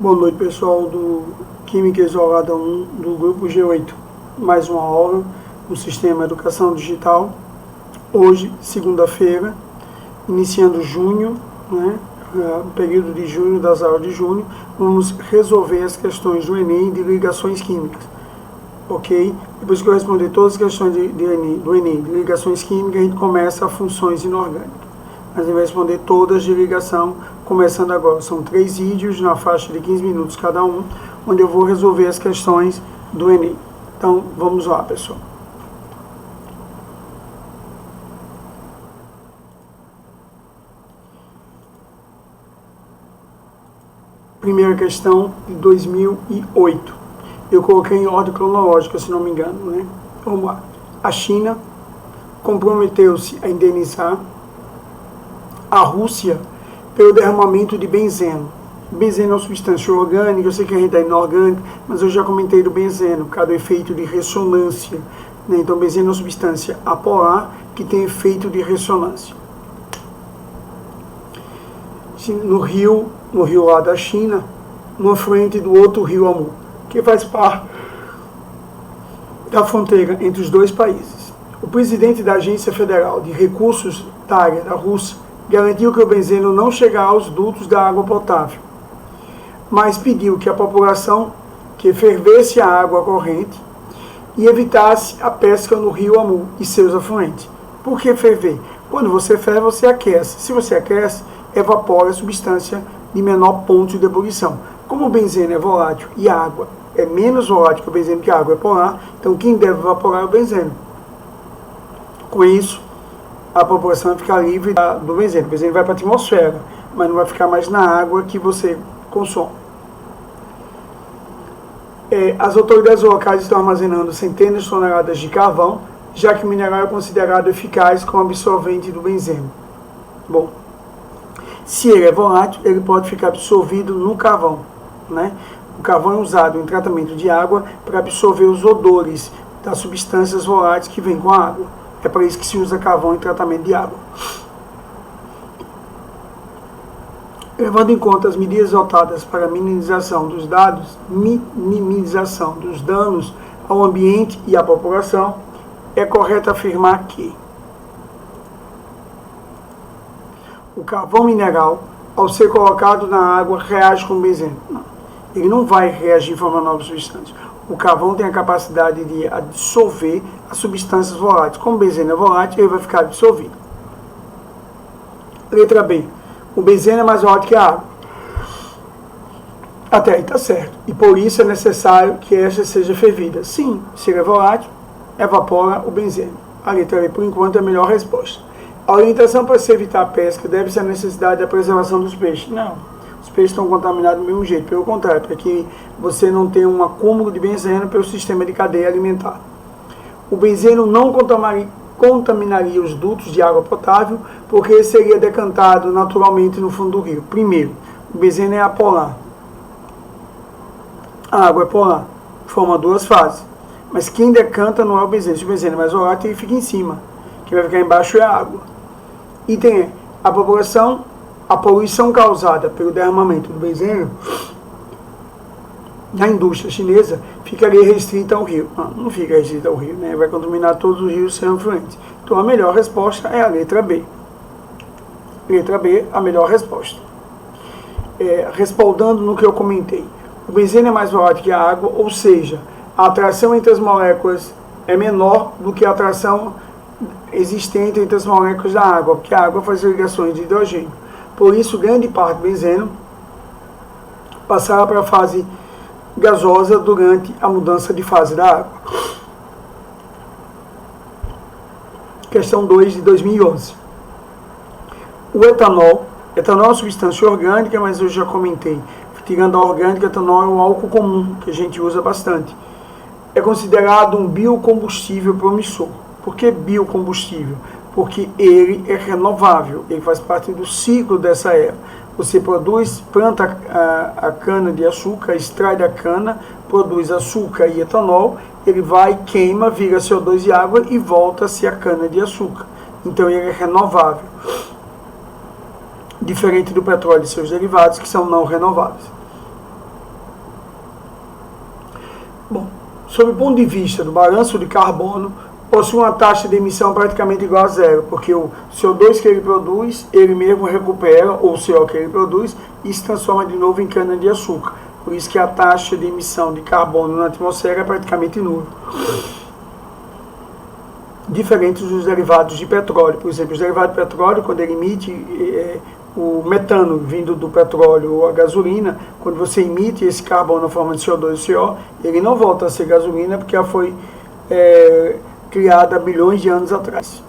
Boa noite, pessoal do Química Isolada 1 do Grupo G8. Mais uma aula no Sistema Educação Digital. Hoje, segunda-feira, iniciando junho, o período de junho, das aulas de junho, vamos resolver as questões do Enem de ligações químicas. Ok? Depois que eu responder todas as questões do Enem de ligações químicas, a gente começa a funções inorgânicas. Mas a gente vai responder todas de ligação, começando agora. São 3 vídeos na faixa de 15 minutos cada um, onde eu vou resolver as questões do Enem. Então, vamos lá, pessoal. Primeira questão de 2008. Eu coloquei em ordem cronológica, se não me engano, né? Vamos lá. A China comprometeu-se a indenizar a Rússia pelo derramamento de benzeno. Benzeno é uma substância orgânica, eu sei que a gente é inorgânica, mas eu já comentei do benzeno, por causa do efeito de ressonância. Né? Então, benzeno é uma substância apolar que tem efeito de ressonância. No rio lá da China, no afluente do outro rio Amur, que faz parte da fronteira entre os dois países. O presidente da Agência Federal de Recursos da área da Rússia garantiu que o benzeno não chegará aos dutos da água potável, mas pediu que a população que fervesse a água corrente e evitasse a pesca no rio Amur e seus afluentes. Por que ferver? Quando você ferve, você aquece. Se você aquece, evapora a substância de menor ponto de ebulição. Como o benzeno é volátil e a água é menos volátil que o benzeno, que a água é polar, então quem deve evaporar é o benzeno. Com isso, a população vai ficar livre do benzeno. O benzeno vai para a atmosfera, mas não vai ficar mais na água que você consome. As autoridades locais estão armazenando centenas de toneladas de carvão, já que o mineral é considerado eficaz como absorvente do benzeno. Bom, se ele é volátil, ele pode ficar absorvido no carvão. Né? O carvão é usado em tratamento de água para absorver os odores das substâncias voláteis que vêm com a água. É para isso que se usa carvão em tratamento de água. Levando em conta as medidas adotadas para a minimização dos danos ao ambiente e à população, é correto afirmar que o carvão mineral, ao ser colocado na água, reage com o benzeno. Não, ele não vai reagir de forma nova substância. O carvão tem a capacidade de dissolver as substâncias voláteis. Como o benzeno é volátil, ele vai ficar dissolvido. Letra B. O benzeno é mais volátil que a água. Até aí está certo. E por isso é necessário que esta seja fervida. Sim, se ele é volátil, evapora o benzeno. A letra B, por enquanto, é a melhor resposta. A orientação para se evitar a pesca deve ser a necessidade da preservação dos peixes. Não. Os peixes estão contaminados do mesmo jeito, pelo contrário, para que você não tenha um acúmulo de benzeno pelo sistema de cadeia alimentar. O benzeno não contaminaria os dutos de água potável, porque ele seria decantado naturalmente no fundo do rio. Primeiro, o benzeno é apolar. A água é polar, forma 2 fases. Mas quem decanta não é o benzeno. Se o benzeno é mais volátil, ele fica em cima. Quem vai ficar embaixo é a água. Item a poluição causada pelo derramamento do benzeno na indústria chinesa ficaria restrita ao rio. Não fica restrita ao rio, né? Vai contaminar todos os rios sem afluentes. Então a melhor resposta é a letra B. Letra B, a melhor resposta. Respaldando no que eu comentei. O benzeno é mais volátil que a água, ou seja, a atração entre as moléculas é menor do que a atração existente entre as moléculas da água, porque a água faz ligações de hidrogênio. Por isso, grande parte do benzeno passará para a fase gasosa durante a mudança de fase da água. Questão 2 de 2011. O etanol é uma substância orgânica, mas eu já comentei. Tirando a orgânica, etanol é um álcool comum, que a gente usa bastante. É considerado um biocombustível promissor. Por que biocombustível? Porque ele é renovável, ele faz parte do ciclo dessa era. Você planta a cana de açúcar, extrai da cana, produz açúcar e etanol, ele vai, queima, vira CO2 e água e volta-se a cana de açúcar. Então ele é renovável. Diferente do petróleo e seus derivados, que são não renováveis. sob o ponto de vista do balanço de carbono, possui uma taxa de emissão praticamente igual a zero, porque o CO2 que ele produz, ele mesmo recupera, ou o CO que ele produz, e se transforma de novo em cana-de-açúcar. Por isso que a taxa de emissão de carbono na atmosfera é praticamente nula. Diferentes dos derivados de petróleo. Por exemplo, os derivados de petróleo, quando ele emite o metano vindo do petróleo ou a gasolina, quando você emite esse carbono na forma de CO2 e CO, ele não volta a ser gasolina porque já foi criada há milhões de anos atrás.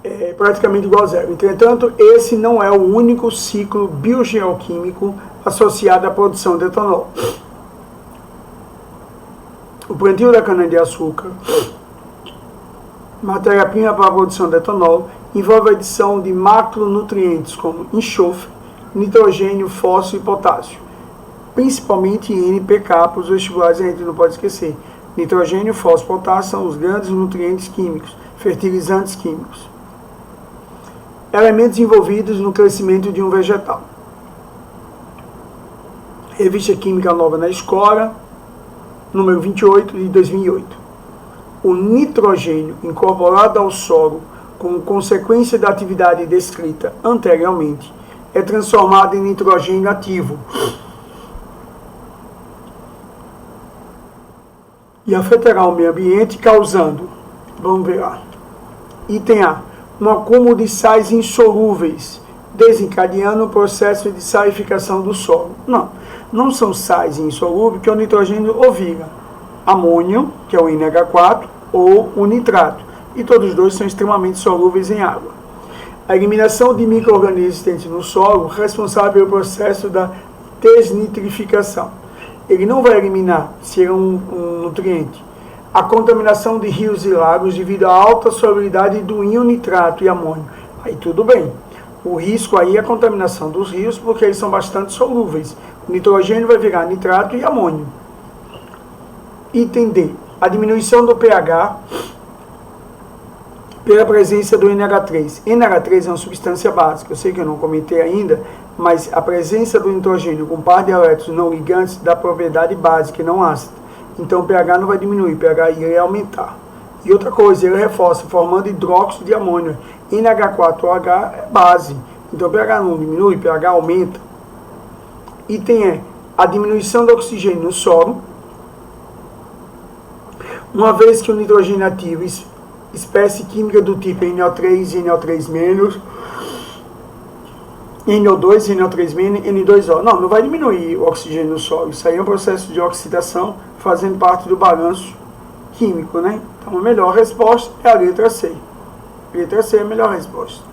É praticamente igual a zero. Entretanto, esse não é o único ciclo biogeoquímico associado à produção de etanol. O plantio da cana-de-açúcar, matéria-prima para a produção de etanol, envolve a adição de macronutrientes como enxofre, nitrogênio, fósforo e potássio, principalmente NPK. Para os vestibulares a gente não pode esquecer. Nitrogênio, fósforo e potássio são os grandes nutrientes químicos, fertilizantes químicos. Elementos envolvidos no crescimento de um vegetal. Revista Química Nova na Escola, número 28 de 2008. O nitrogênio incorporado ao solo como consequência da atividade descrita anteriormente é transformado em nitrogênio ativo e afetará o meio ambiente, causando, vamos ver lá, item A, um acúmulo de sais insolúveis, desencadeando o processo de salificação do solo. Não são sais insolúveis, que é o nitrogênio ou vira amônio, que é o NH4, ou o nitrato, e todos os dois são extremamente solúveis em água. A eliminação de micro-organismos existentes no solo, responsável pelo processo da desnitrificação. Ele não vai eliminar, se é um nutriente. A contaminação de rios e lagos devido à alta solubilidade do íon nitrato e amônio. Aí tudo bem. O risco aí é a contaminação dos rios, porque eles são bastante solúveis. O nitrogênio vai virar nitrato e amônio. Item D. A diminuição do pH pela presença do NH3. NH3 é uma substância básica. Eu sei que eu não comentei ainda, mas a presença do nitrogênio com par de elétrons não ligantes dá propriedade básica e não ácida. Então o pH não vai diminuir, o pH iria aumentar. E outra coisa, ele reforça, formando hidróxido de amônio. NH4OH é base. Então o pH não diminui, o pH aumenta. Item E. A diminuição do oxigênio no solo. Uma vez que o nitrogênio ativo, espécie química do tipo NO3 e NO3-, NO2, NO3-, N2O. Não vai diminuir o oxigênio no solo. Isso aí é um processo de oxidação fazendo parte do balanço químico, né? Então a melhor resposta é a letra C. A letra C é a melhor resposta.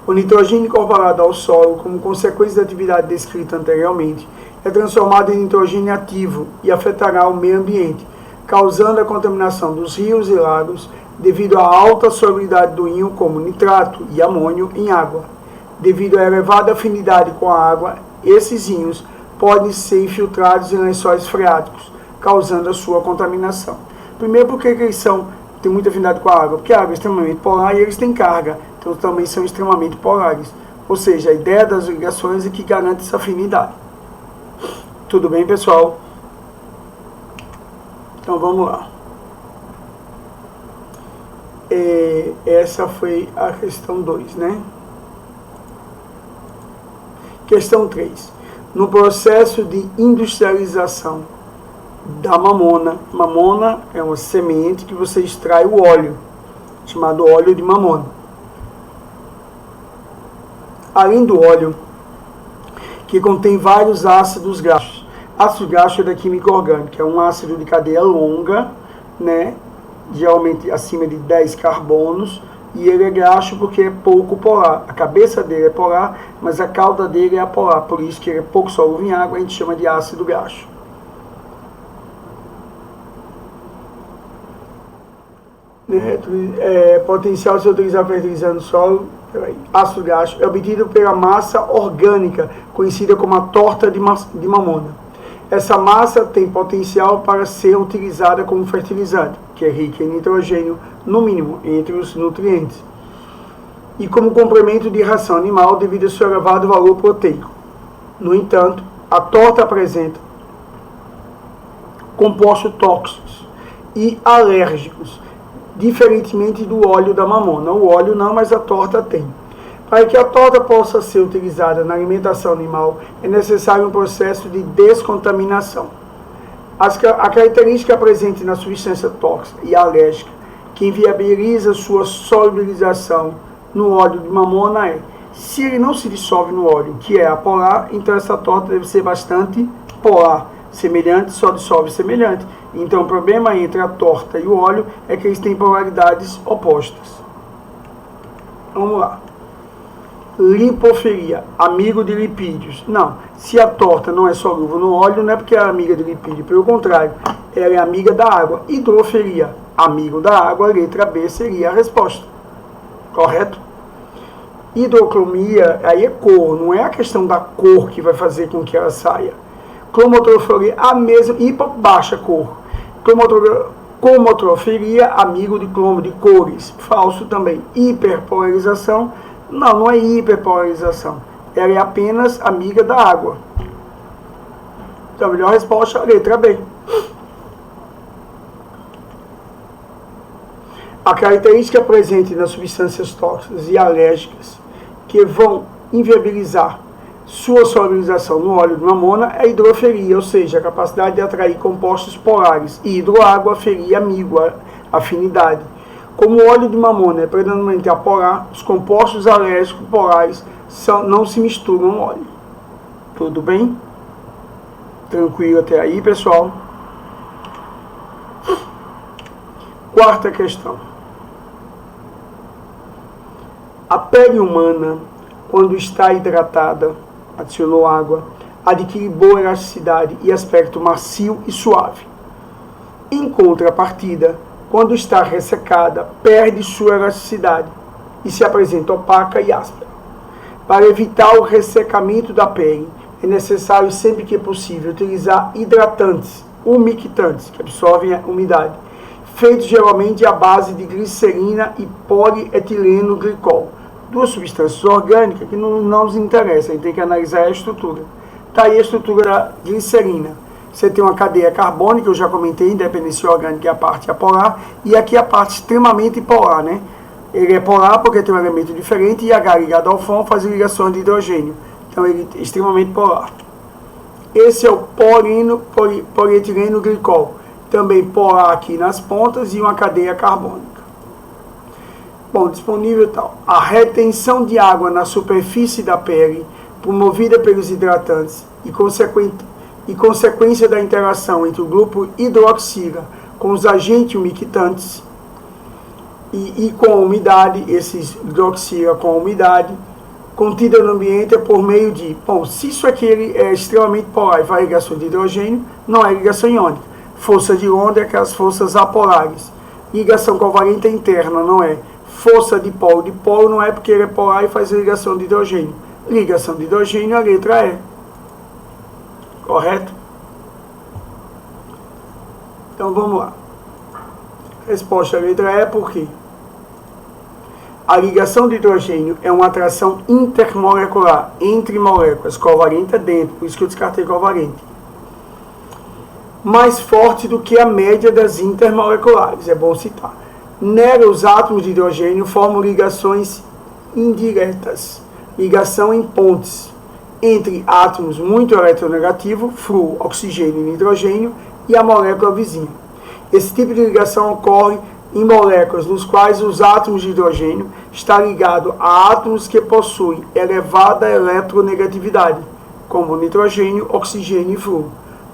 O nitrogênio incorporado ao solo, como consequência da atividade descrita anteriormente, é transformado em nitrogênio ativo e afetará o meio ambiente, causando a contaminação dos rios e lagos devido à alta solubilidade do íon como nitrato e amônio em água. Devido à elevada afinidade com a água, esses íons podem ser infiltrados em lençóis freáticos, causando a sua contaminação. Primeiro, porque eles têm muita afinidade com a água, porque a água é extremamente polar e eles têm carga, então também são extremamente polares. Ou seja, a ideia das ligações é que garante essa afinidade. Tudo bem, pessoal? Então vamos lá. Essa foi a questão 2, né? Questão 3. No processo de industrialização da mamona. Mamona é uma semente que você extrai o óleo, chamado óleo de mamona. Além do óleo, que contém vários ácidos graxos. Ácido graxo é da química orgânica, é um ácido de cadeia longa, né, geralmente acima de 10 carbonos, e ele é graxo porque é pouco polar. A cabeça dele é polar, mas a cauda dele é apolar, por isso que ele é pouco solúvel em água, a gente chama de ácido graxo. Potencial de se utilizar fertilizante no solo. Ácido graxo é obtido pela massa orgânica, conhecida como a torta de mamona. Essa massa tem potencial para ser utilizada como fertilizante, que é rica em nitrogênio, no mínimo, entre os nutrientes, e como complemento de ração animal devido ao seu elevado valor proteico. No entanto, a torta apresenta compostos tóxicos e alérgicos, diferentemente do óleo da mamona. O óleo não, mas a torta tem. Para que a torta possa ser utilizada na alimentação animal, é necessário um processo de descontaminação. A característica presente na substância tóxica e alérgica que inviabiliza sua solubilização no óleo de mamona é: se ele não se dissolve no óleo, que é apolar, então essa torta deve ser bastante polar. Semelhante só dissolve semelhante. Então o problema entre a torta e o óleo é que eles têm polaridades opostas. Vamos lá. Lipofilia, amigo de lipídios. Não, se a torta não é solúvel no óleo, não é porque é amiga de lipídio, pelo contrário, ela é amiga da água. Hidrofilia, amigo da água, letra B seria a resposta. Correto? Hidrocromia, aí é cor, não é a questão da cor que vai fazer com que ela saia. Cromotrofilia, a mesma, baixa cor. Cromotrofilia, amigo de cromo, de cores. Falso também. Hiperpolarização, não é hiperpolarização. Ela é apenas amiga da água. Então, a melhor resposta é a letra B. A característica presente nas substâncias tóxicas e alérgicas que vão inviabilizar sua solubilização no óleo de mamona é a hidrofilia, ou seja, a capacidade de atrair compostos polares. Hidroágua, feria, amigo, afinidade. Como o óleo de mamona é predominantemente apolar, os compostos alérgicos polares não se misturam no óleo. Tudo bem? Tranquilo até aí, pessoal? Quarta questão. A pele humana, quando está hidratada, adicionou água, adquire boa elasticidade e aspecto macio e suave. Em contrapartida, quando está ressecada, perde sua elasticidade e se apresenta opaca e áspera. Para evitar o ressecamento da pele, é necessário sempre que possível utilizar hidratantes, umectantes, que absorvem a umidade, feitos geralmente à base de glicerina e polietileno glicol. Duas substâncias orgânicas que não nos interessam, a gente tem que analisar a estrutura. Está aí a estrutura da glicerina. Você tem uma cadeia carbônica, eu já comentei, independência orgânica é a parte apolar, e aqui a parte extremamente polar, né? Ele é polar porque tem um elemento diferente, e H ligado ao FON faz ligações de hidrogênio. Então ele é extremamente polar. Esse é o polietileno glicol, também polar aqui nas pontas e uma cadeia carbônica. Bom, disponível tal. A retenção de água na superfície da pele, promovida pelos hidratantes e consequência da interação entre o grupo hidroxila com os agentes umectantes e com a umidade, esses hidroxila com a umidade, contida no ambiente é por meio de... Bom, se isso aqui é extremamente polar e vai ligação de hidrogênio, não é ligação iônica. Força de onda é aquelas forças apolares. Ligação covalente é interna, não é. Força de polo não é porque ele é polar e faz ligação de hidrogênio. Ligação de hidrogênio, a letra E. Correto? Então vamos lá. Resposta à letra E, por quê? A ligação de hidrogênio é uma atração intermolecular entre moléculas, covalente é dentro, por isso que eu descartei covalente. Mais forte do que a média das intermoleculares, é bom citar. Nela, os átomos de hidrogênio formam ligações indiretas, ligação em pontes, entre átomos muito eletronegativos, flúor, oxigênio e nitrogênio, e a molécula vizinha. Esse tipo de ligação ocorre em moléculas nos quais os átomos de hidrogênio estão ligados a átomos que possuem elevada eletronegatividade, como nitrogênio, oxigênio e flúor.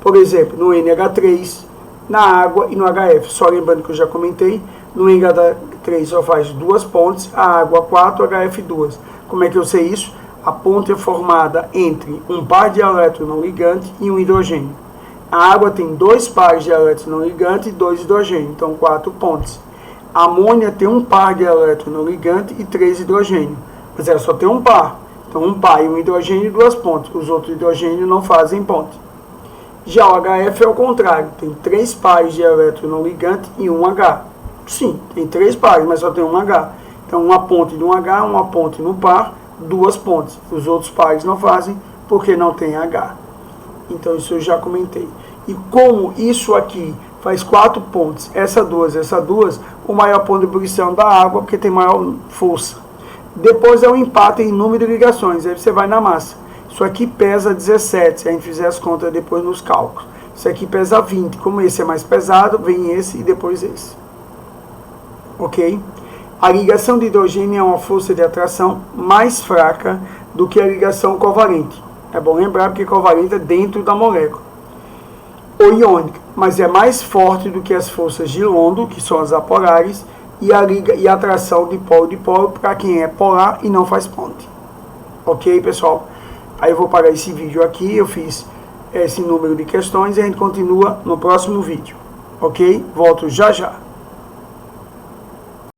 Por exemplo, no NH3, na água e no HF. Só lembrando que eu já comentei, no NH3 só faz duas pontes, a água 4, HF 2. Como é que eu sei isso? A ponte é formada entre um par de elétrons não ligantes e um hidrogênio. A água tem dois pares de elétrons não ligantes e dois hidrogênios, então 4 pontes. A amônia tem um par de elétrons não ligantes e 3 hidrogênios, mas ela só tem um par. Então um par e um hidrogênio e 2 pontes. Os outros hidrogênios não fazem ponte. Já o HF é o contrário, tem 3 pares de elétrons não ligantes e um H. Sim, tem 3 pares, mas só tem um H. Então uma ponte de um H, uma ponte no par, 2 pontes. Os outros pares não fazem porque não tem H. Então isso eu já comentei. E como isso aqui faz 4 pontos, essa duas, o maior ponto de ebulição da água, porque tem maior força. Depois é o empate em número de ligações, aí você vai na massa. Isso aqui pesa 17, se a gente fizer as contas depois nos cálculos. Isso aqui pesa 20, como esse é mais pesado, vem esse e depois esse. Ok? A ligação de hidrogênio é uma força de atração mais fraca do que a ligação covalente. É bom lembrar, porque covalente é dentro da molécula. Ou iônica, mas é mais forte do que as forças de London, que são as apolares, e a atração de polo para quem é polar e não faz ponte. Ok, pessoal? Aí eu vou parar esse vídeo aqui, eu fiz esse número de questões e a gente continua no próximo vídeo. Ok? Volto já já.